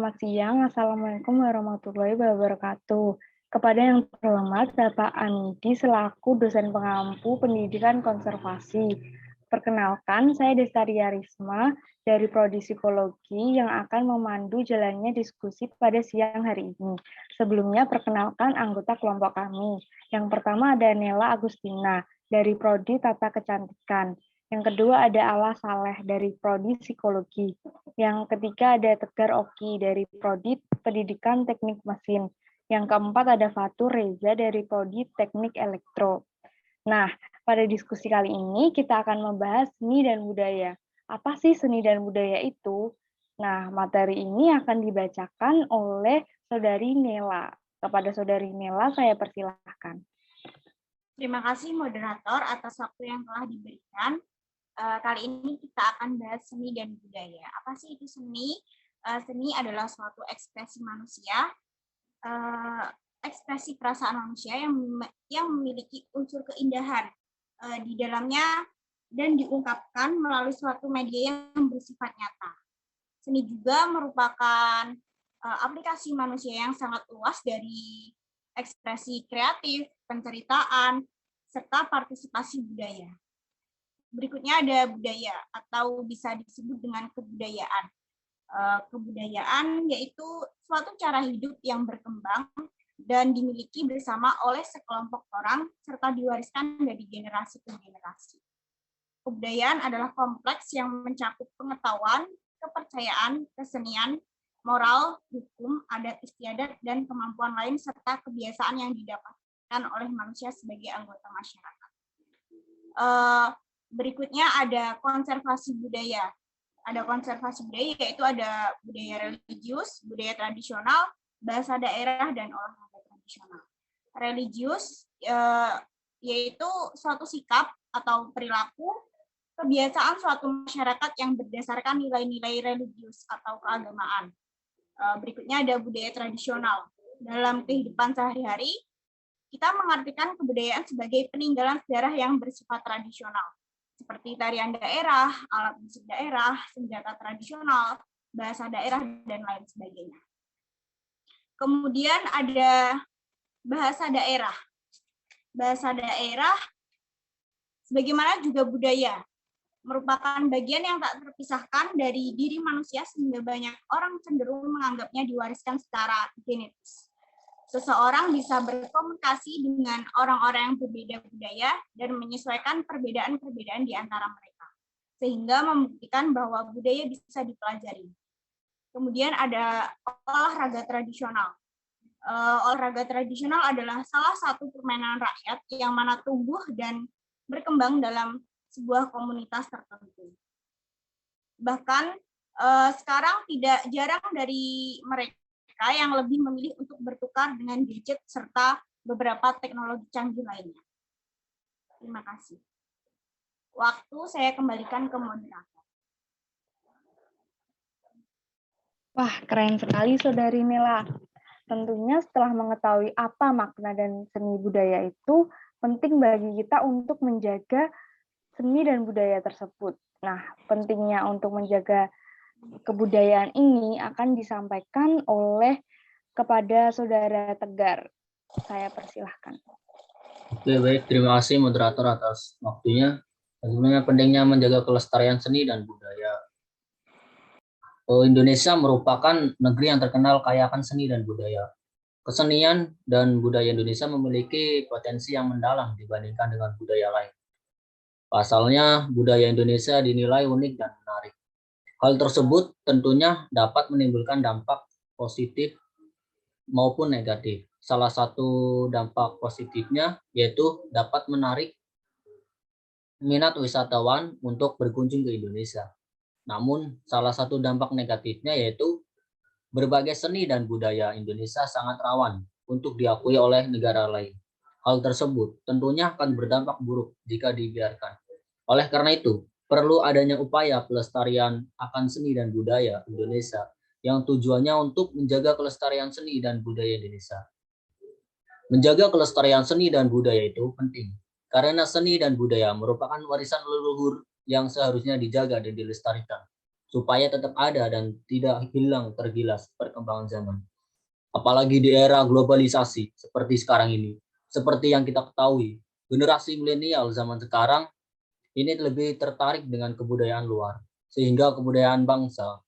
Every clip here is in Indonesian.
selamat siang. Assalamualaikum warahmatullahi wabarakatuh. Kepada yang terhormat Bapak Anidi selaku dosen pengampu pendidikan konservasi. Perkenalkan, saya Destaria Risma dari Prodi Psikologi yang akan memandu jalannya diskusi pada siang hari ini. Sebelumnya, perkenalkan anggota kelompok kami. Yang pertama ada Nela Agustina dari Prodi Tata Kecantikan. Yang kedua ada Ala Saleh dari Prodi Psikologi. Yang ketiga ada Tegar Oki dari Prodi Pendidikan Teknik Mesin. Yang keempat ada Fatur Reza dari Prodi Teknik Elektro. Nah, pada diskusi kali ini kita akan membahas seni dan budaya. Apa sih seni dan budaya itu? Nah, materi ini akan dibacakan oleh Saudari Nela. Kepada Saudari Nela saya persilahkan. Terima kasih moderator atas waktu yang telah diberikan. Kali ini kita akan bahas seni dan budaya. Apa sih itu seni? Seni adalah suatu ekspresi manusia, ekspresi perasaan manusia yang memiliki unsur keindahan di dalamnya dan diungkapkan melalui suatu media yang bersifat nyata. Seni juga merupakan aplikasi manusia yang sangat luas dari ekspresi kreatif, penceritaan, serta partisipasi budaya. Berikutnya ada budaya atau bisa disebut dengan kebudayaan. Kebudayaan yaitu suatu cara hidup yang berkembang dan dimiliki bersama oleh sekelompok orang serta diwariskan dari generasi ke generasi. Kebudayaan adalah kompleks yang mencakup pengetahuan, kepercayaan, kesenian, moral, hukum, adat istiadat, dan kemampuan lain serta kebiasaan yang didapatkan oleh manusia sebagai anggota masyarakat. Berikutnya ada konservasi budaya. Ada konservasi budaya, yaitu ada budaya religius, budaya tradisional, bahasa daerah, dan olahraga tradisional. Religius yaitu suatu sikap atau perilaku, kebiasaan suatu masyarakat yang berdasarkan nilai-nilai religius atau keagamaan. Berikutnya ada budaya tradisional. Dalam kehidupan sehari-hari, kita mengartikan kebudayaan sebagai peninggalan sejarah yang bersifat tradisional, seperti tarian daerah, alat musik daerah, senjata tradisional, bahasa daerah, dan lain sebagainya. Kemudian ada bahasa daerah. Bahasa daerah, sebagaimana juga budaya, merupakan bagian yang tak terpisahkan dari diri manusia sehingga banyak orang cenderung menganggapnya diwariskan secara genetis. Seseorang bisa berkomunikasi dengan orang-orang yang berbeda budaya dan menyesuaikan perbedaan-perbedaan di antara mereka, sehingga membuktikan bahwa budaya bisa dipelajari. Kemudian ada olahraga tradisional. Olahraga tradisional adalah salah satu permainan rakyat yang mana tumbuh dan berkembang dalam sebuah komunitas tertentu. Bahkan sekarang tidak jarang dari mereka yang lebih memilih untuk bertukar dengan gadget serta beberapa teknologi canggih lainnya. Terima kasih. Waktu saya kembalikan ke moderator. Wah, keren sekali Saudari Nela. Tentunya setelah mengetahui apa makna dan seni budaya itu, penting bagi kita untuk menjaga seni dan budaya tersebut. Nah, pentingnya untuk menjaga kebudayaan ini akan disampaikan oleh kepada Saudara Tegar. Saya persilahkan. Oke, baik. Terima kasih moderator atas waktunya. Bagaimana pentingnya menjaga kelestarian seni dan budaya. Indonesia merupakan negeri yang terkenal kaya akan seni dan budaya. Kesenian dan budaya Indonesia memiliki potensi yang mendalam dibandingkan dengan budaya lain. Pasalnya, budaya Indonesia dinilai unik dan menarik. Hal tersebut tentunya dapat menimbulkan dampak positif maupun negatif. Salah satu dampak positifnya yaitu dapat menarik minat wisatawan untuk berkunjung ke Indonesia. Namun, salah satu dampak negatifnya yaitu berbagai seni dan budaya Indonesia sangat rawan untuk diakui oleh negara lain. Hal tersebut tentunya akan berdampak buruk jika dibiarkan. Oleh karena itu, perlu adanya upaya pelestarian akan seni dan budaya Indonesia yang tujuannya untuk menjaga kelestarian seni dan budaya Indonesia. Menjaga kelestarian seni dan budaya itu penting, karena seni dan budaya merupakan warisan leluhur yang seharusnya dijaga dan dilestarikan. supaya tetap ada dan tidak hilang tergilas perkembangan zaman. Apalagi di era globalisasi seperti sekarang ini. Seperti yang kita ketahui, generasi milenial zaman sekarang ini lebih tertarik dengan kebudayaan luar, sehingga kebudayaan bangsa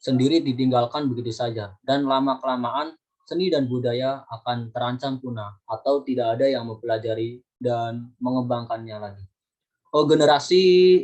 sendiri ditinggalkan begitu saja, dan lama-kelamaan seni dan budaya akan terancam punah atau tidak ada yang mempelajari dan mengembangkannya lagi. Generasi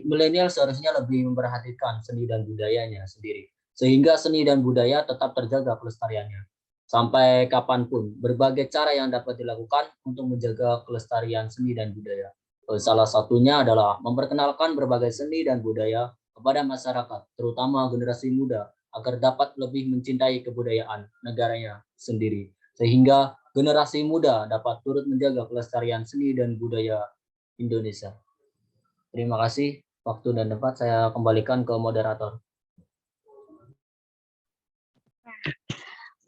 milenial seharusnya lebih memperhatikan seni dan budayanya sendiri, sehingga seni dan budaya tetap terjaga kelestariannya. Sampai kapanpun, berbagai cara yang dapat dilakukan untuk menjaga kelestarian seni dan budaya. Salah satunya adalah memperkenalkan berbagai seni dan budaya kepada masyarakat, terutama generasi muda, agar dapat lebih mencintai kebudayaan negaranya sendiri, sehingga generasi muda dapat turut menjaga kelestarian seni dan budaya Indonesia. Terima kasih. Waktu dan tempat saya kembalikan ke moderator.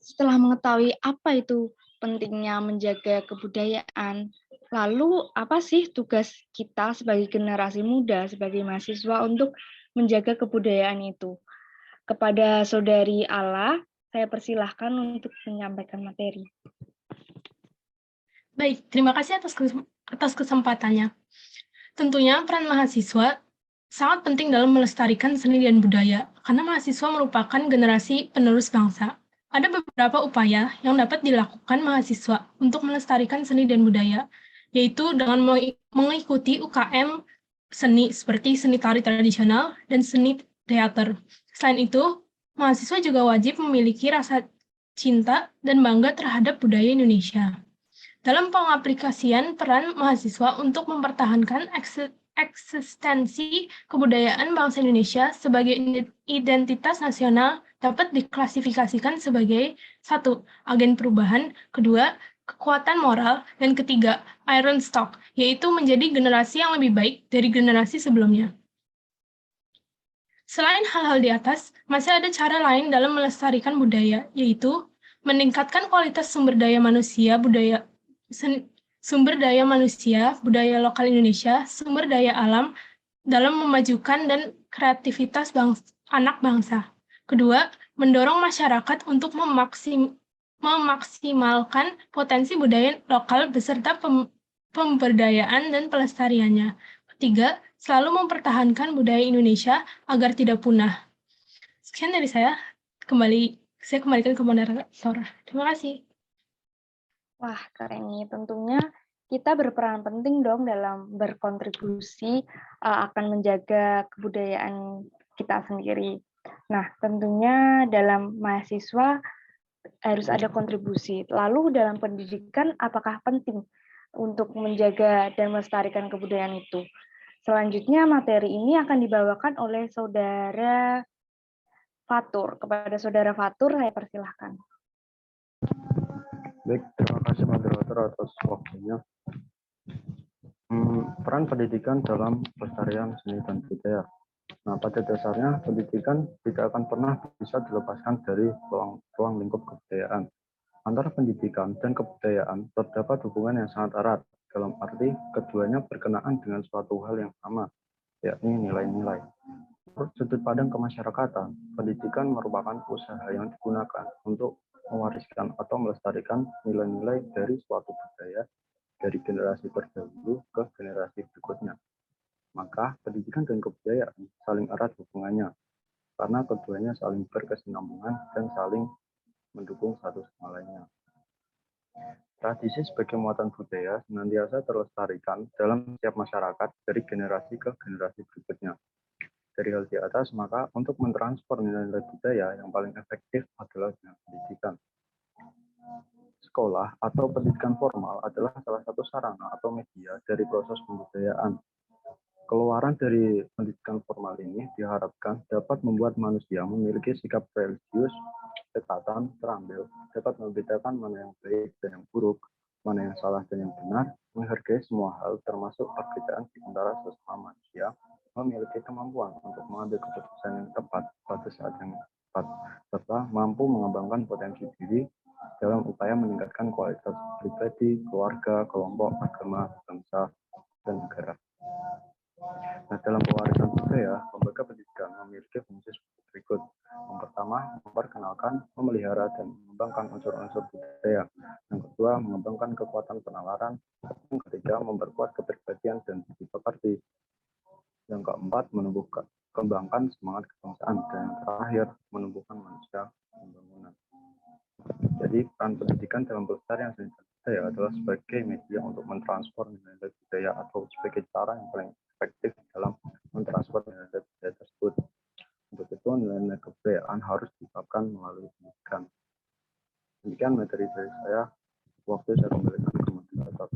Setelah mengetahui apa itu pentingnya menjaga kebudayaan, lalu apa sih tugas kita sebagai generasi muda, sebagai mahasiswa untuk menjaga kebudayaan itu? Kepada Saudari Ala, saya persilahkan untuk menyampaikan materi. Baik, terima kasih atas kesempatannya. Tentunya peran mahasiswa sangat penting dalam melestarikan seni dan budaya, karena mahasiswa merupakan generasi penerus bangsa. Ada beberapa upaya yang dapat dilakukan mahasiswa untuk melestarikan seni dan budaya, yaitu dengan mengikuti UKM seni seperti seni tari tradisional dan seni teater. Selain itu, mahasiswa juga wajib memiliki rasa cinta dan bangga terhadap budaya Indonesia. Dalam pengaplikasian peran mahasiswa untuk mempertahankan eksistensi kebudayaan bangsa Indonesia sebagai identitas nasional dapat diklasifikasikan sebagai 1. Agen perubahan, 2. Kekuatan moral, dan 3. Iron stock, yaitu menjadi generasi yang lebih baik dari generasi sebelumnya. Selain hal-hal di atas, masih ada cara lain dalam melestarikan budaya, yaitu meningkatkan kualitas sumber daya manusia, budaya lokal Indonesia, sumber daya alam dalam memajukan dan kreativitas anak bangsa. Kedua, mendorong masyarakat untuk memaksimalkan potensi budaya lokal beserta pemberdayaan dan pelestariannya. Ketiga, selalu mempertahankan budaya Indonesia agar tidak punah. Sekian dari saya. Saya kembalikan ke moderator. Terima kasih. Wah, keren nih. Tentunya kita berperan penting dong dalam berkontribusi akan menjaga kebudayaan kita sendiri. Nah, tentunya dalam mahasiswa harus ada kontribusi. Lalu dalam pendidikan, apakah penting untuk menjaga dan melestarikan kebudayaan itu? Selanjutnya, materi ini akan dibawakan oleh Saudara Fatur. Kepada Saudara Fatur, saya persilahkan. Baik, terima kasih moderator atas waktunya. Peran pendidikan dalam pelestarian seni dan budaya. Nah, pada dasarnya pendidikan tidak akan pernah bisa dilepaskan dari ruang lingkup kebudayaan. Antara pendidikan dan kebudayaan terdapat hubungan yang sangat erat, dalam arti keduanya berkenaan dengan suatu hal yang sama, yakni nilai-nilai. Menurut sudut pandang kemasyarakatan, pendidikan merupakan usaha yang digunakan untuk mewariskan atau melestarikan nilai-nilai dari suatu budaya dari generasi terdahulu ke generasi berikutnya. Maka pendidikan dan kebudayaan saling erat hubungannya, karena keduanya saling berkesinambungan dan saling mendukung satu sama lainnya. Tradisi sebagai muatan budaya senantiasa terlestarikan dalam setiap masyarakat dari generasi ke generasi berikutnya. Dari hal di atas, maka untuk mentransfer nilai-nilai budaya yang paling efektif adalah dengan pendidikan. Sekolah atau pendidikan formal adalah salah satu sarana atau media dari proses pembudayaan. Keluaran dari pendidikan formal ini diharapkan dapat membuat manusia memiliki sikap religius, ketatan, terambil, dapat membedakan mana yang baik dan yang buruk, mana yang salah dan yang benar, menghargai semua hal termasuk perbedaan di antara sesama manusia, memiliki kemampuan untuk mengambil keputusan yang tepat pada saat yang tepat, serta mampu mengembangkan potensi diri dalam upaya meningkatkan kualitas pribadi, keluarga, kelompok, agama, bangsa, dan negara. Nah, dalam pewarisan budaya, lembaga pendidikan memiliki fungsi menciptakan, memelihara, dan mengembangkan unsur-unsur budaya. Yang kedua, mengembangkan kekuatan penalaran. Yang ketiga, memperkuat kepribadian dan budi pekerti. Yang keempat, menumbuhkan kembangkan semangat kebangsaan. Dan yang terakhir, menumbuhkan manusia pembangunan. Jadi peran pendidikan dalam pelestarian seni dan budaya adalah sebagai media untuk mentransfer nilai budaya atau sebagai cara yang paling efektif dalam mentransfer nilai budaya tersebut. Untuk itu nilai kebudayaan harus diterapkan melalui pendidikan. Demikian materi dari saya. Waktu saya kembalikan ke moderator.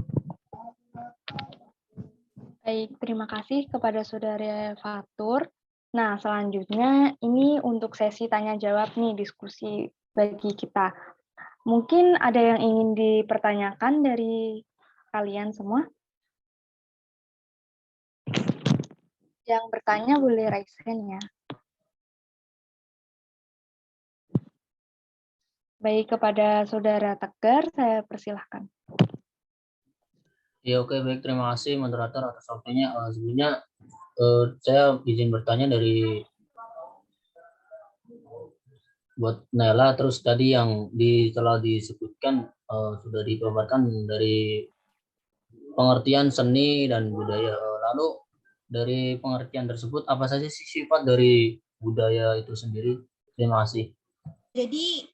Baik, terima kasih kepada Saudara Fatur. Nah, selanjutnya ini untuk sesi tanya jawab nih, diskusi bagi kita. Mungkin ada yang ingin dipertanyakan dari kalian semua? Yang bertanya boleh raise hand ya. Baik, kepada Saudara Tegar, saya persilahkan. Ya, oke, baik, terima kasih moderator atas waktunya. Sebelumnya saya izin bertanya dari buat Nela, terus tadi yang telah disebutkan sudah dipaparkan dari pengertian seni dan budaya. Lalu dari pengertian tersebut apa saja sih sifat dari budaya itu sendiri? Terima kasih. Jadi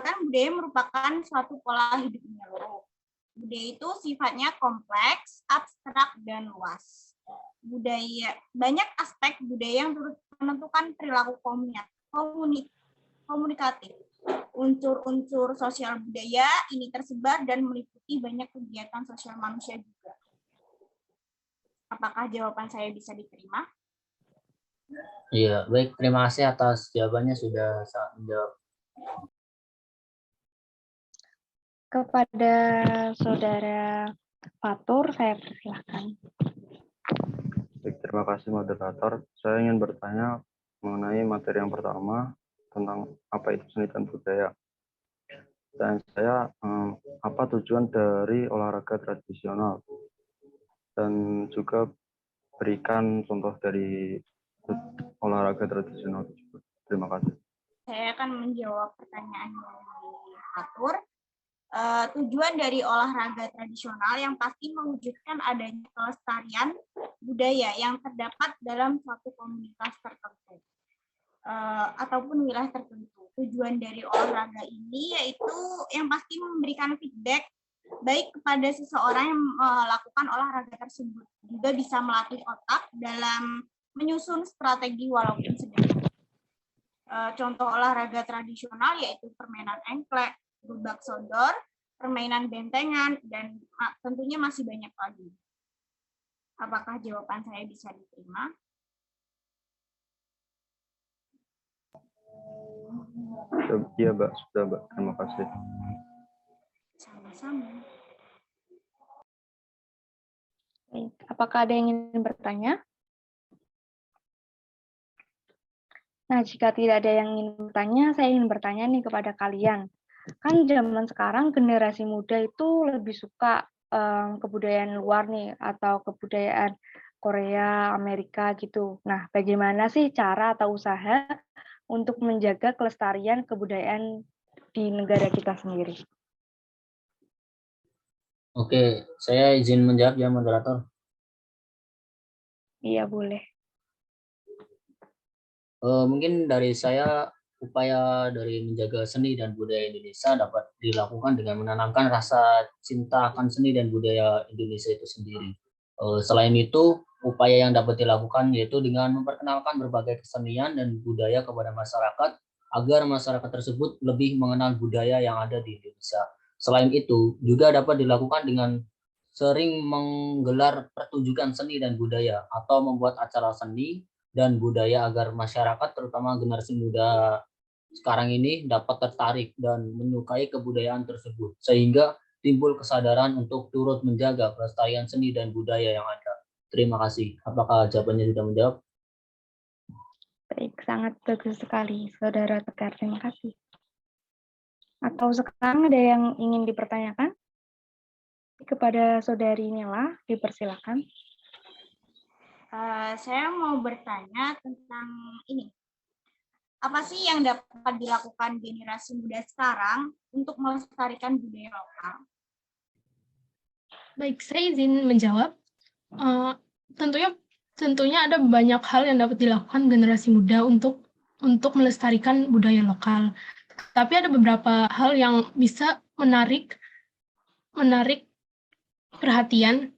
kan budaya merupakan suatu pola hidup menyeluruh. Budaya itu sifatnya kompleks, abstrak, dan luas. Budaya, banyak aspek budaya yang turut menentukan perilaku komunikatif. Unsur-unsur sosial budaya ini tersebar dan meliputi banyak kegiatan sosial manusia juga. Apakah jawaban saya bisa diterima? Iya, baik, terima kasih atas jawabannya, sudah sangat menjawab. Kepada Saudara Fatur, saya persilahkan. Baik, terima kasih moderator. Saya ingin bertanya mengenai materi yang pertama tentang apa itu seni dan budaya. Dan saya, apa tujuan dari olahraga tradisional? Dan juga berikan contoh dari olahraga tradisional tersebut. Terima kasih. Saya akan menjawab pertanyaan dari Fatur. Tujuan dari olahraga tradisional yang pasti mewujudkan adanya kelestarian budaya yang terdapat dalam suatu komunitas tertentu ataupun wilayah tertentu. Tujuan dari olahraga ini yaitu yang pasti memberikan feedback baik kepada seseorang yang melakukan olahraga tersebut, juga bisa melatih otak dalam menyusun strategi walaupun sederhana. Contoh olahraga tradisional yaitu permainan engklek, gubak sodor, permainan bentengan, dan tentunya masih banyak lagi. Apakah jawaban saya bisa diterima? Iya, Mbak. Sudah, Mbak. Terima kasih. Sama-sama. Baik, apakah ada yang ingin bertanya? Nah, jika tidak ada yang ingin bertanya, saya ingin bertanya nih kepada kalian. Kan zaman sekarang generasi muda itu lebih suka kebudayaan luar nih, atau kebudayaan Korea, Amerika gitu. Nah, bagaimana sih cara atau usaha untuk menjaga kelestarian kebudayaan di negara kita sendiri? Oke, saya izin menjawab ya moderator. Iya, boleh. Mungkin dari saya, upaya dari menjaga seni dan budaya Indonesia dapat dilakukan dengan menanamkan rasa cinta akan seni dan budaya Indonesia itu sendiri. Selain itu, upaya yang dapat dilakukan yaitu dengan memperkenalkan berbagai kesenian dan budaya kepada masyarakat agar masyarakat tersebut lebih mengenal budaya yang ada di Indonesia. Selain itu, juga dapat dilakukan dengan sering menggelar pertunjukan seni dan budaya atau membuat acara seni dan budaya agar masyarakat terutama generasi muda sekarang ini dapat tertarik dan menyukai kebudayaan tersebut sehingga timbul kesadaran untuk turut menjaga kelestarian seni dan budaya yang ada. Terima kasih. Apakah jawabannya sudah menjawab? Baik, sangat bagus sekali, Saudara Tegar. Terima kasih. Atau sekarang ada yang ingin dipertanyakan? Kepada Saudari Nela, dipersilakan. Saya mau bertanya tentang ini. Apa sih yang dapat dilakukan generasi muda sekarang untuk melestarikan budaya lokal? Baik, saya izin menjawab. Tentunya ada banyak hal yang dapat dilakukan generasi muda untuk melestarikan budaya lokal. Tapi ada beberapa hal yang bisa menarik perhatian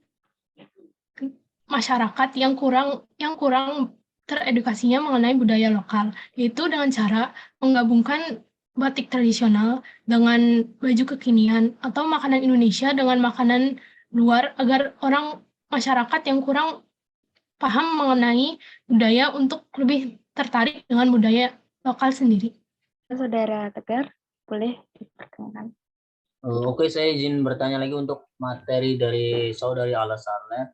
masyarakat yang kurang teredukasinya mengenai budaya lokal, yaitu dengan cara menggabungkan batik tradisional dengan baju kekinian atau makanan Indonesia dengan makanan luar agar masyarakat yang kurang paham mengenai budaya untuk lebih tertarik dengan budaya lokal sendiri. Saudara Tegar, boleh diperkenalkan. Oke, saya izin bertanya lagi untuk materi dari Saudari Ala Sarlet.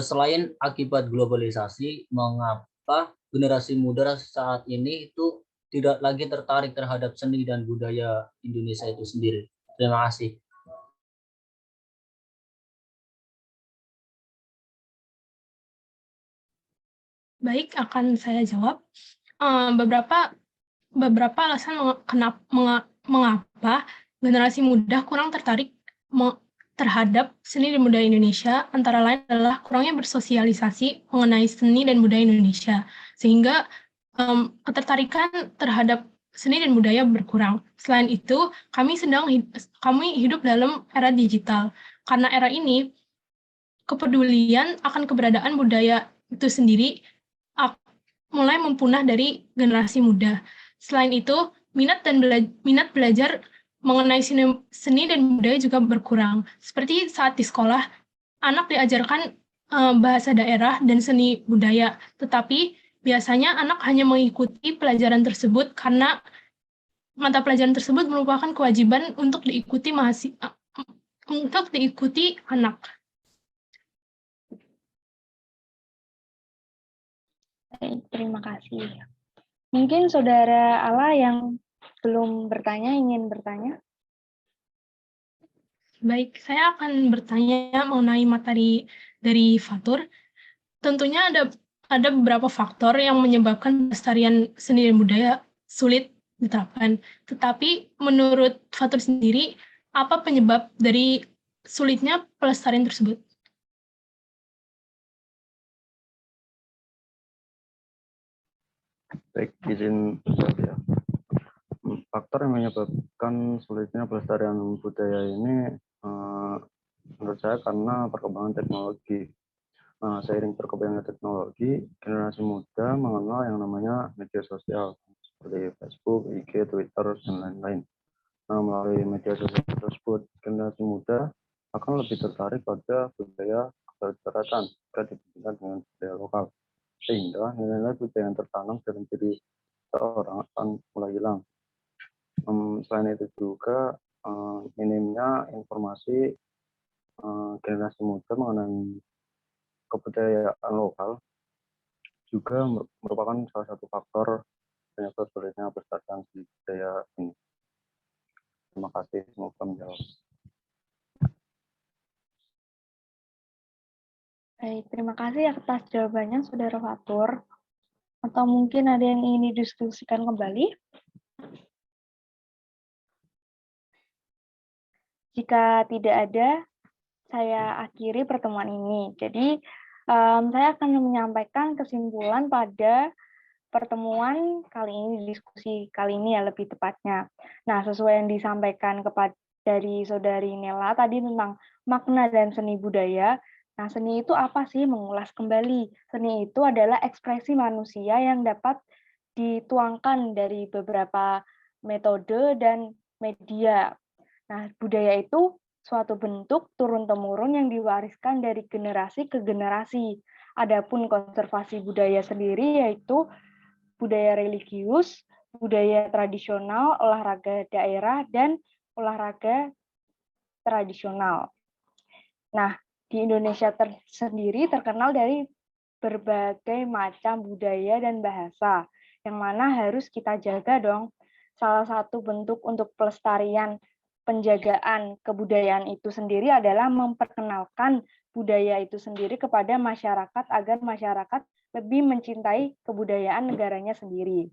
Selain akibat globalisasi, mengapa generasi muda saat ini itu tidak lagi tertarik terhadap seni dan budaya Indonesia itu sendiri? Terima kasih. Baik, akan saya jawab. Beberapa alasan mengapa generasi muda kurang tertarik terhadap seni dan budaya Indonesia, antara lain adalah kurangnya bersosialisasi mengenai seni dan budaya Indonesia, sehingga ketertarikan terhadap seni dan budaya berkurang. Selain itu, kami hidup dalam era digital. Karena era ini, kepedulian akan keberadaan budaya itu sendiri mulai mempunah dari generasi muda. Selain itu, minat belajar mengenai seni dan budaya juga berkurang. Seperti saat di sekolah, anak diajarkan bahasa daerah dan seni budaya, tetapi biasanya anak hanya mengikuti pelajaran tersebut karena mata pelajaran tersebut merupakan kewajiban untuk diikuti anak. Baik, terima kasih. Mungkin Saudara Ala yang belum bertanya, ingin bertanya? Baik, saya akan bertanya mengenai materi dari Fatur. Tentunya ada beberapa faktor yang menyebabkan pelestarian seni dan budaya sulit diterapkan. Tetapi menurut Fatur sendiri, apa penyebab dari sulitnya pelestarian tersebut? Baik, izin menjawab ya. Faktor yang menyebabkan sulitnya pelestarian budaya ini menurut saya karena perkembangan teknologi. Seiring berkembangnya teknologi, generasi muda mengenal yang namanya media sosial seperti Facebook, IG, Twitter, dan lain-lain. Melalui media sosial tersebut, generasi muda akan lebih tertarik pada budaya kebarat-baratan jika dibandingkan dengan budaya lokal. Sehingga nilai-nilai budaya yang tertanam dalam diri seorang akan mulai hilang. Selain itu juga minimnya informasi generasi muda mengenai kebudayaan lokal juga merupakan salah satu faktor penyebab sulitnya pelestarian budaya ini. Terima kasih, semoga menjawab. Baik, terima kasih atas jawabannya, Saudara Fatur. Atau mungkin ada yang ingin didiskusikan kembali? Jika tidak ada, saya akhiri pertemuan ini. Jadi, saya akan menyampaikan kesimpulan pada pertemuan kali ini, diskusi kali ini ya lebih tepatnya. Nah, sesuai yang disampaikan dari Saudari Nela tadi tentang makna dan seni budaya. Nah, seni itu apa sih? Mengulas kembali. Seni itu adalah ekspresi manusia yang dapat dituangkan dari beberapa metode dan media. Nah, budaya itu suatu bentuk turun-temurun yang diwariskan dari generasi ke generasi. Adapun konservasi budaya sendiri yaitu budaya religius, budaya tradisional, olahraga daerah, dan olahraga tradisional. Nah, di Indonesia sendiri terkenal dari berbagai macam budaya dan bahasa, yang mana harus kita jaga dong. Salah satu bentuk untuk pelestarian penjagaan kebudayaan itu sendiri adalah memperkenalkan budaya itu sendiri kepada masyarakat agar masyarakat lebih mencintai kebudayaan negaranya sendiri.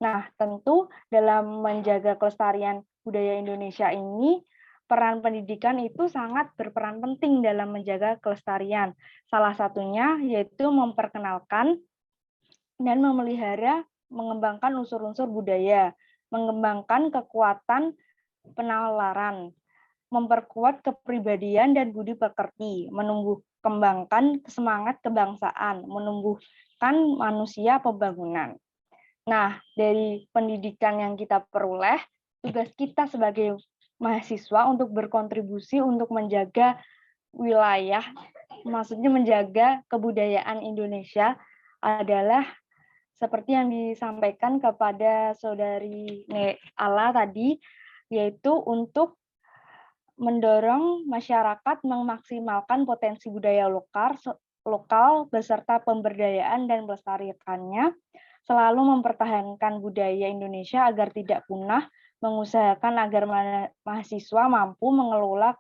Nah, tentu dalam menjaga kelestarian budaya Indonesia ini, peran pendidikan itu sangat berperan penting dalam menjaga kelestarian. Salah satunya yaitu memperkenalkan dan memelihara, mengembangkan unsur-unsur budaya, mengembangkan kekuatan penalaran, memperkuat kepribadian dan budi pekerti, menumbuh kembangkan semangat kebangsaan, menumbuhkan manusia pembangunan. Nah, dari pendidikan yang kita peroleh, tugas kita sebagai mahasiswa untuk berkontribusi untuk menjaga wilayah, maksudnya menjaga kebudayaan Indonesia adalah seperti yang disampaikan kepada Saudari Ala tadi, yaitu untuk mendorong masyarakat memaksimalkan potensi budaya lokal beserta pemberdayaan dan melestarikannya, selalu mempertahankan budaya Indonesia agar tidak punah, mengusahakan agar mahasiswa mampu mengelola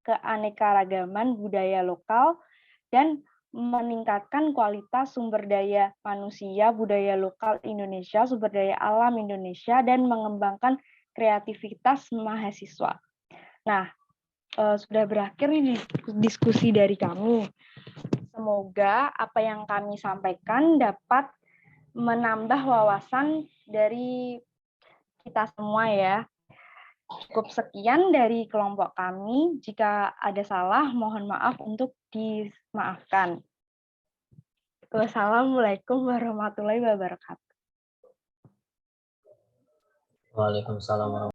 keanekaragaman budaya lokal, dan meningkatkan kualitas sumber daya manusia, budaya lokal Indonesia, sumber daya alam Indonesia, dan mengembangkan kreativitas mahasiswa. Nah, sudah berakhir nih diskusi dari kami. Semoga apa yang kami sampaikan dapat menambah wawasan dari kita semua ya. Cukup sekian dari kelompok kami. Jika ada salah, mohon maaf untuk dimaafkan. Wassalamualaikum warahmatullahi wabarakatuh. Waalaikumsalam warahmatullahi wabarakatuh.